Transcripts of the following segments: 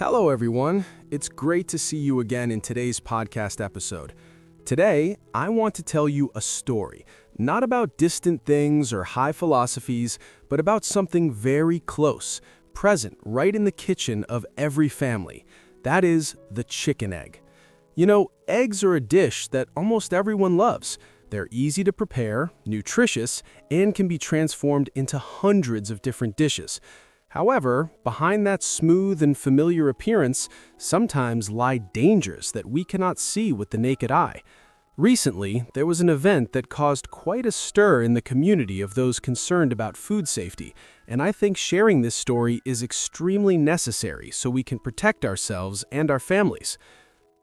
Hello, everyone. It's great to see you again in today's podcast episode. Today, I want to tell you a story, not about distant things or high philosophies, but about something very close, present right in the kitchen of every family. That is the chicken egg. You know, eggs are a dish that almost everyone loves. They're easy to prepare, nutritious, and can be transformed into hundreds of different dishes. However, behind that smooth and familiar appearance sometimes lie dangers that we cannot see with the naked eye. Recently, there was an event that caused quite a stir in the community of those concerned about food safety, and I think sharing this story is extremely necessary so we can protect ourselves and our families.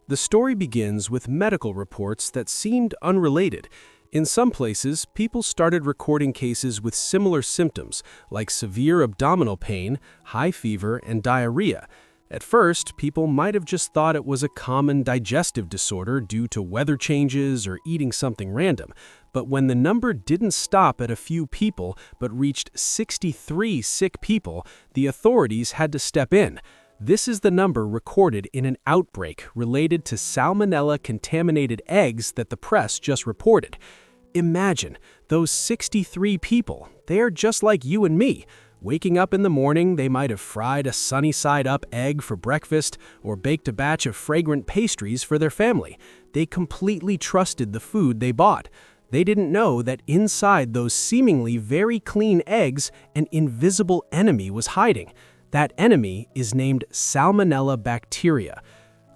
The story begins with medical reports that seemed unrelated. In some places, people started recording cases with similar symptoms, like severe abdominal pain, high fever, and diarrhea. At first, people might have just thought it was a common digestive disorder due to weather changes or eating something random. But when the number didn't stop at a few people but reached 63 sick people, the authorities had to step in. This is the number recorded in an outbreak related to salmonella-contaminated eggs that the press just reported. Imagine, those 63 people, they are just like you and me. Waking up in the morning, they might have fried a sunny-side-up egg for breakfast or baked a batch of fragrant pastries for their family. They completely trusted the food they bought. They didn't know that inside those seemingly very clean eggs, an invisible enemy was hiding. That enemy is named Salmonella bacteria.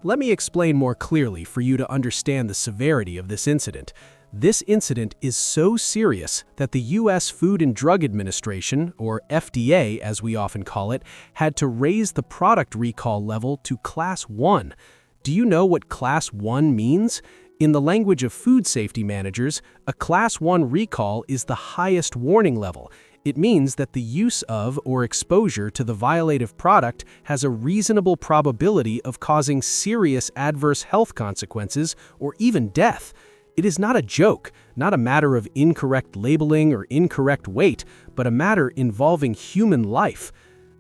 Let me explain more clearly for you to understand the severity of this incident. This incident is so serious that the U.S. Food and Drug Administration, or FDA as we often call it, had to raise the product recall level to Class 1. Do you know what Class 1 means? In the language of food safety managers, a Class 1 recall is the highest warning level. It means that the use of or exposure to the violative product has a reasonable probability of causing serious adverse health consequences or even death. It is not a joke, not a matter of incorrect labeling or incorrect weight, but a matter involving human life.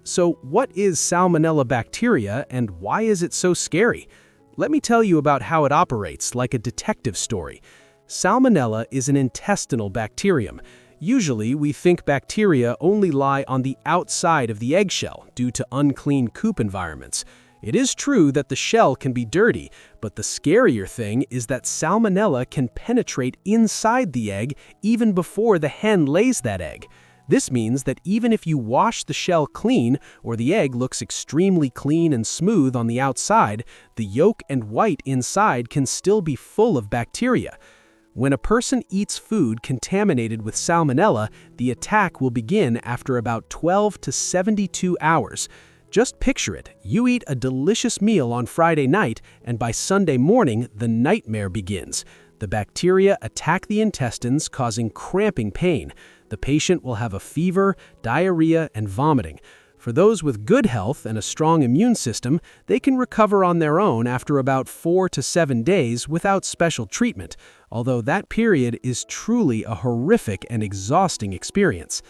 So, what is Salmonella bacteria and why is it so scary? Let me tell you about how it operates like a detective story. Salmonella is an intestinal bacterium. Usually, we think bacteria only lie on the outside of the eggshell due to unclean coop environments. It is true that the shell can be dirty, but the scarier thing is that Salmonella can penetrate inside the egg even before the hen lays that egg. This means that even if you wash the shell clean, or the egg looks extremely clean and smooth on the outside, the yolk and white inside can still be full of bacteria. When a person eats food contaminated with Salmonella, the attack will begin after about 12 to 72 hours. Just picture it, you eat a delicious meal on Friday night, and by Sunday morning, the nightmare begins. The bacteria attack the intestines, causing cramping pain. The patient will have a fever, diarrhea, and vomiting. For those with good health and a strong immune system, they can recover on their own after about 4 to 7 days without special treatment, although that period is truly a horrific and exhausting experience.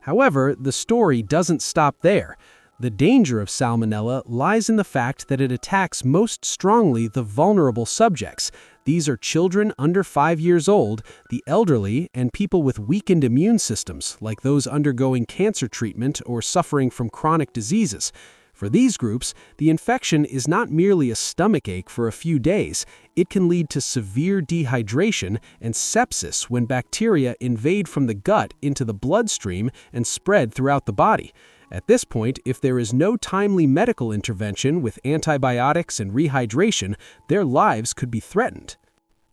However, the story doesn't stop there. The danger of Salmonella lies in the fact that it attacks most strongly the vulnerable subjects. These are children under 5 years old, the elderly, and people with weakened immune systems, like those undergoing cancer treatment or suffering from chronic diseases. For these groups, the infection is not merely a stomachache for a few days. It can lead to severe dehydration and sepsis when bacteria invade from the gut into the bloodstream and spread throughout the body. At this point, if there is no timely medical intervention with antibiotics and rehydration, their lives could be threatened.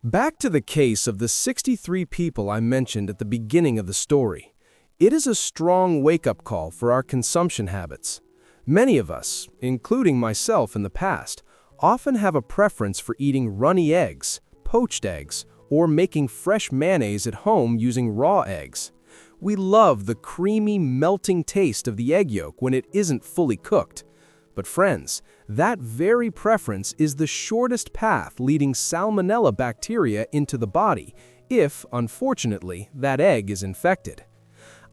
Back to the case of the 63 people I mentioned at the beginning of the story. It is a strong wake-up call for our consumption habits. Many of us, including myself in the past, often have a preference for eating runny eggs, poached eggs, or making fresh mayonnaise at home using raw eggs. We love the creamy, melting taste of the egg yolk when it isn't fully cooked. But friends, that very preference is the shortest path leading Salmonella bacteria into the body if, unfortunately, that egg is infected.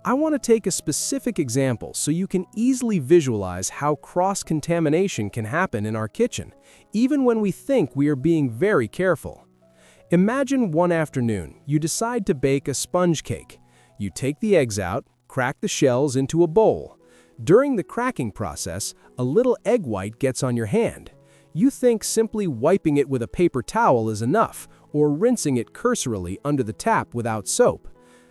I want to take a specific example so you can easily visualize how cross-contamination can happen in our kitchen, even when we think we are being very careful. Imagine one afternoon you decide to bake a sponge cake. You take the eggs out, crack the shells into a bowl. During the cracking process, a little egg white gets on your hand. You think simply wiping it with a paper towel is enough, or rinsing it cursorily under the tap without soap.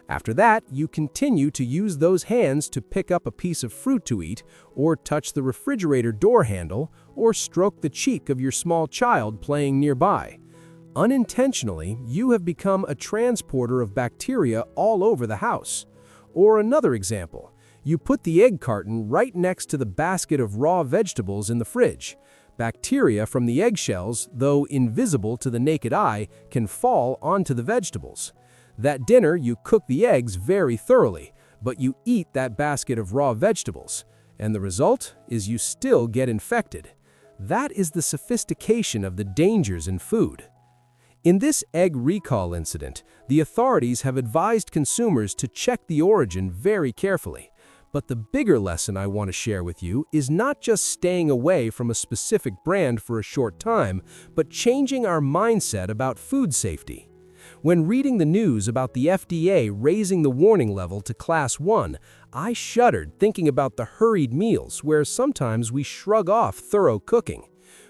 After that, you continue to use those hands to pick up a piece of fruit to eat, or touch the refrigerator door handle, or stroke the cheek of your small child playing nearby. Unintentionally, you have become a transporter of bacteria all over the house. Or another example, you put the egg carton right next to the basket of raw vegetables in the fridge. Bacteria from the eggshells, though invisible to the naked eye, can fall onto the vegetables. That dinner, you cook the eggs very thoroughly, but you eat that basket of raw vegetables, and the result is you still get infected. That is the sophistication of the dangers in food. In this egg recall incident, the authorities have advised consumers to check the origin very carefully. But the bigger lesson I want to share with you is not just staying away from a specific brand for a short time, but changing our mindset about food safety. When reading the news about the FDA raising the warning level to Class 1, I shuddered thinking about the hurried meals where sometimes we shrug off thorough cooking.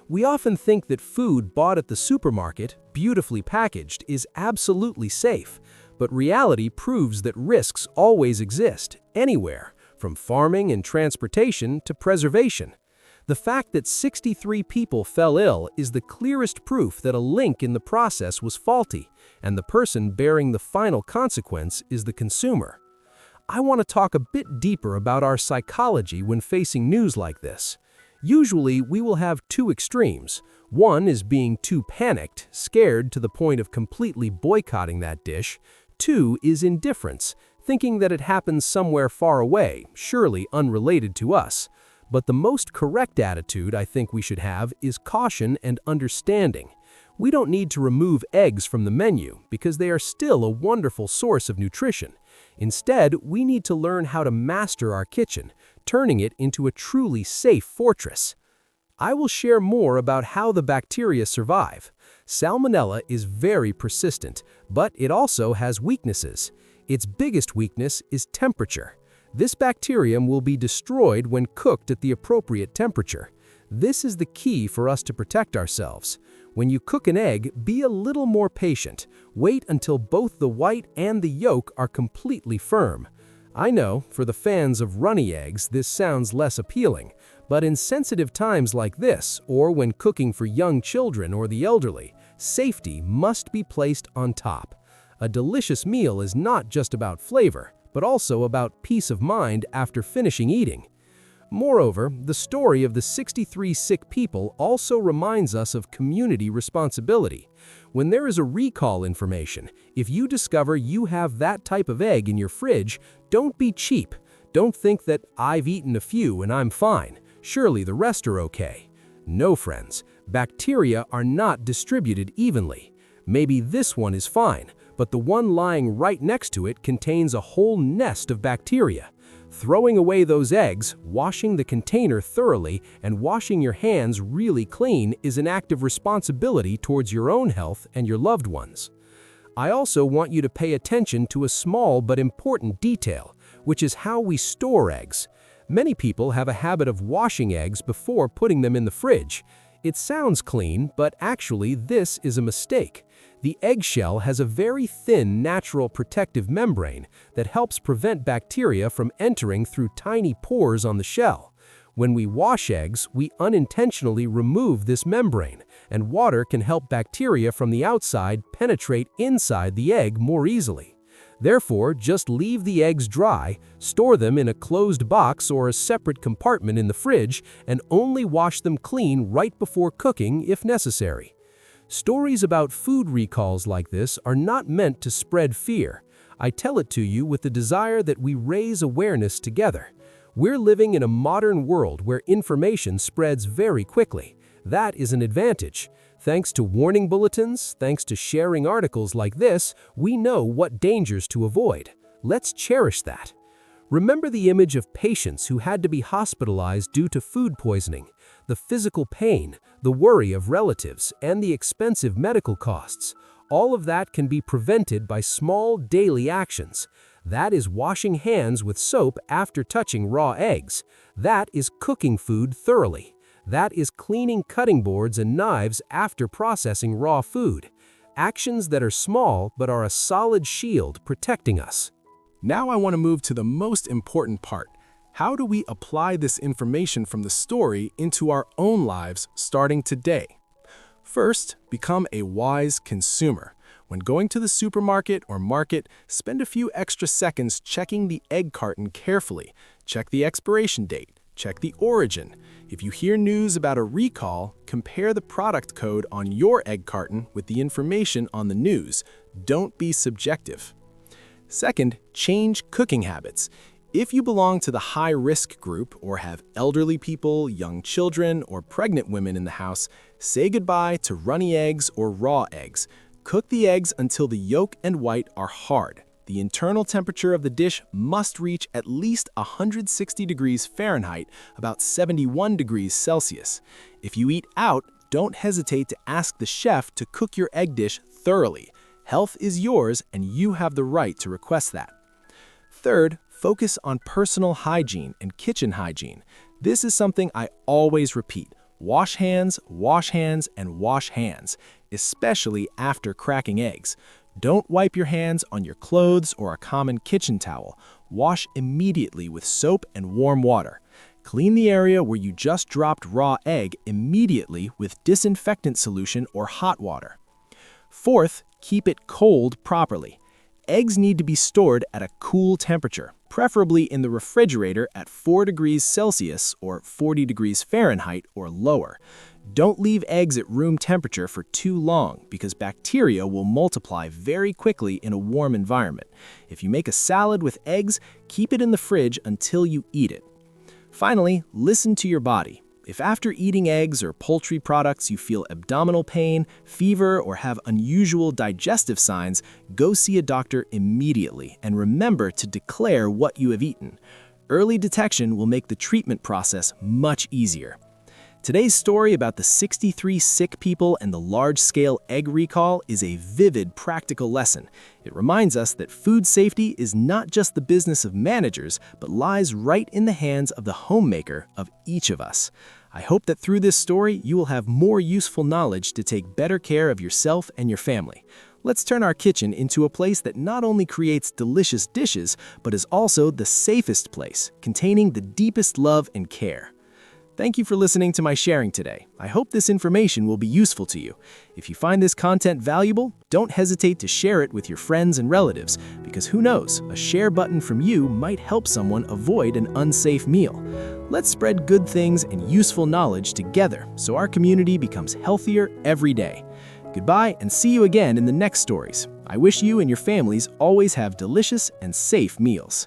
We often think that food bought at the supermarket, beautifully packaged, is absolutely safe, but reality proves that risks always exist, anywhere, from farming and transportation to preservation. The fact that 63 people fell ill is the clearest proof that a link in the process was faulty, and the person bearing the final consequence is the consumer. I want to talk a bit deeper about our psychology when facing news like this. Usually, we will have two extremes. One is being too panicked, scared to the point of completely boycotting that dish. Two is indifference, thinking that it happens somewhere far away, surely unrelated to us. But the most correct attitude I think we should have is caution and understanding. We don't need to remove eggs from the menu because they are still a wonderful source of nutrition. Instead, we need to learn how to master our kitchen, turning it into a truly safe fortress. I will share more about how the bacteria survive. Salmonella is very persistent, but it also has weaknesses. Its biggest weakness is temperature. This bacterium will be destroyed when cooked at the appropriate temperature. This is the key for us to protect ourselves. When you cook an egg, be a little more patient. Wait until both the white and the yolk are completely firm. I know, for the fans of runny eggs, this sounds less appealing, but in sensitive times like this, or when cooking for young children or the elderly, safety must be placed on top. A delicious meal is not just about flavor, but also about peace of mind after finishing eating. Moreover, the story of the 63 sick people also reminds us of community responsibility. When there is a recall information, if you discover you have that type of egg in your fridge, don't be cheap. Don't think that I've eaten a few and I'm fine. Surely the rest are okay. No, friends, bacteria are not distributed evenly. Maybe this one is fine, but the one lying right next to it contains a whole nest of bacteria. Throwing away those eggs, washing the container thoroughly, and washing your hands really clean is an act of responsibility towards your own health and your loved ones. I also want you to pay attention to a small but important detail, which is how we store eggs. Many people have a habit of washing eggs before putting them in the fridge. It sounds clean, but actually this is a mistake. The eggshell has a very thin natural protective membrane that helps prevent bacteria from entering through tiny pores on the shell. When we wash eggs, we unintentionally remove this membrane, and water can help bacteria from the outside penetrate inside the egg more easily. Therefore, just leave the eggs dry, store them in a closed box or a separate compartment in the fridge, and only wash them clean right before cooking if necessary. Stories about food recalls like this are not meant to spread fear. I tell it to you with the desire that we raise awareness together. We're living in a modern world where information spreads very quickly. That is an advantage. Thanks to warning bulletins, thanks to sharing articles like this, we know what dangers to avoid. Let's cherish that. Remember the image of patients who had to be hospitalized due to food poisoning, the physical pain, the worry of relatives, and the expensive medical costs. All of that can be prevented by small daily actions. That is washing hands with soap after touching raw eggs. That is cooking food thoroughly. That is cleaning cutting boards and knives after processing raw food. Actions that are small but are a solid shield protecting us. Now I want to move to the most important part. How do we apply this information from the story into our own lives starting today? First, become a wise consumer. When going to the supermarket or market, spend a few extra seconds checking the egg carton carefully. Check the expiration date. Check the origin. If you hear news about a recall, compare the product code on your egg carton with the information on the news. Don't be subjective. Second, change cooking habits. If you belong to the high-risk group or have elderly people, young children, or pregnant women in the house, say goodbye to runny eggs or raw eggs. Cook the eggs until the yolk and white are hard. The internal temperature of the dish must reach at least 160 degrees Fahrenheit, about 71 degrees Celsius. If you eat out, don't hesitate to ask the chef to cook your egg dish thoroughly. Health is yours, and you have the right to request that. Third, focus on personal hygiene and kitchen hygiene. This is something I always repeat. Wash hands, and wash hands, especially after cracking eggs. Don't wipe your hands on your clothes or a common kitchen towel. Wash immediately with soap and warm water. Clean the area where you just dropped raw egg immediately with disinfectant solution or hot water. Fourth, keep it cold properly. Eggs need to be stored at a cool temperature, preferably in the refrigerator at 4 degrees Celsius or 40 degrees Fahrenheit or lower. Don't leave eggs at room temperature for too long because bacteria will multiply very quickly in a warm environment. If you make a salad with eggs, keep it in the fridge until you eat it. Finally, listen to your body. If after eating eggs or poultry products you feel abdominal pain, fever, or have unusual digestive signs, go see a doctor immediately and remember to declare what you have eaten. Early detection will make the treatment process much easier. Today's story about the 63 sick people and the large-scale egg recall is a vivid practical lesson. It reminds us that food safety is not just the business of managers, but lies right in the hands of the homemaker of each of us. I hope that through this story, you will have more useful knowledge to take better care of yourself and your family. Let's turn our kitchen into a place that not only creates delicious dishes, but is also the safest place, containing the deepest love and care. Thank you for listening to my sharing today. I hope this information will be useful to you. If you find this content valuable, don't hesitate to share it with your friends and relatives, because who knows, a share button from you might help someone avoid an unsafe meal. Let's spread good things and useful knowledge together so our community becomes healthier every day. Goodbye and see you again in the next stories. I wish you and your families always have delicious and safe meals.